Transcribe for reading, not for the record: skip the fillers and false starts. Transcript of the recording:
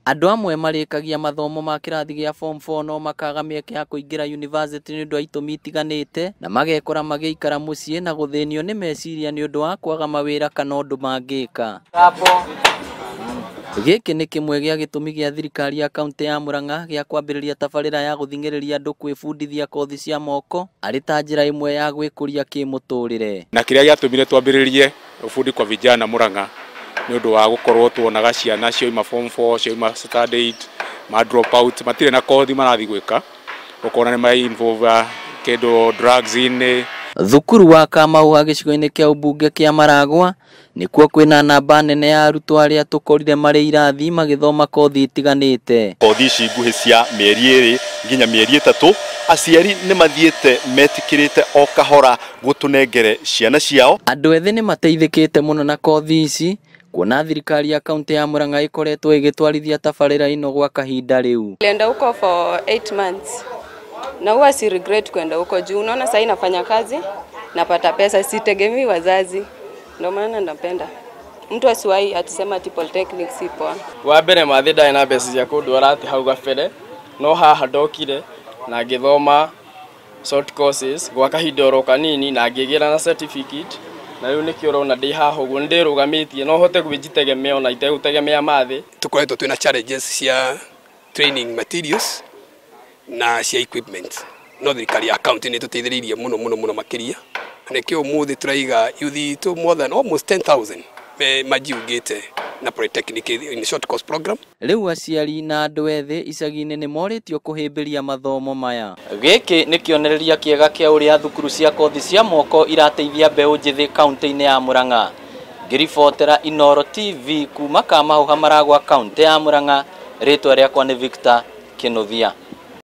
Andũ amwe marĩkagia mathomo ma kĩrathi gĩa form 4 no makaga mĩeke ya kũingĩra university nĩ ũndũ wa itũmi itiganĩte na magekora magĩikara mũciĩ na gũthĩnio nĩ meciria nĩ ũndũ wa kwaga mawĩra kana ũndũ mangĩka. Gĩkĩ nĩ kĩmwe gĩa gĩtũmi gĩa thirikari ya kaunti ya Murang'a gĩa kwambĩrĩria tabarĩra ya gũthing'ĩrĩria andũ kwĩbundithia kothi cia moko arĩ ta njĩra ĩmwe ya gwĩkũria kĩmũtũrĩre. Na kĩrĩa gĩatũmire twambĩrĩrie ũbundi kwa vijana Murang'a nĩ ũndũ wa gũkorwo tuonaga ciana cioima form 4 cioima standard 8 ma drop out matirĩ na kothi marathi gwĩka ũkona nĩ mai involve kĩndũ drugs-inĩ. Thukuru wa Kamau gĩcigo-inĩ kĩa ũmbunge kĩa Maragwa nĩkuo kwĩna namba nene ya arutwo arĩa tũkorire marĩ irathi magĩthoma kothi itiganĩte. Kothi ici nguhĩ cia mĩeri 2 nginya mĩeri 3 aciari nĩ mathiĩte metikĩrĩte o kahora gũtũnengere ciana ciao. Andũ ethĩ nĩ mateithĩkĩte mũno na kothi ici kuona thirikari ya kaunti ya Murang'a ĩkoretwo ĩgĩtwarithia tabarĩra ino gwa kahinda rĩu. Nilienda huko for 8 months. Na huwa si regret kwenda huko juu. Unaona sasa nafanya kazi, napata pesa, sitegemei wazazi. Ndio maana napenda. Mtu asiwahi atisema ati polytechnic si poa. Wa mbere mathida ina mbeca cia kundwara ati hau gabere no haha ndokire na ngithoma short courses gwa kahinda oro kanini na ngĩgĩra na certificate na rĩu nĩkĩo ũrona ndĩ haha ũguo ndĩrũgamĩtie no hote gwĩjitegemea ona itegũtegemea mathĩ. Tukoretwo twĩna challenges cia training materials na cia equipment no thirikari ya county nĩ tũteithĩrĩirie mũno makĩria na nĩkĩo mũthĩ turaiga yuthi to more than almost 10,000 majiungĩte na polytechnic in short course program. Rĩu aciari na andũ ethĩ icagi-inĩ nĩ morĩtio kũhĩmbĩria mathomo maya. Gĩkĩ nĩ kĩonereria kĩega kĩa ũrĩa thukuru cia kothi cia moko irateithia mbeũ njĩthĩ kaunti-inĩ ya Murang'a. Ngĩribotera Inooro TV kuma Kamau Maragwa kaunti ya Murang'a, rĩtwa rĩakwa nĩ Victor Kĩnuthia.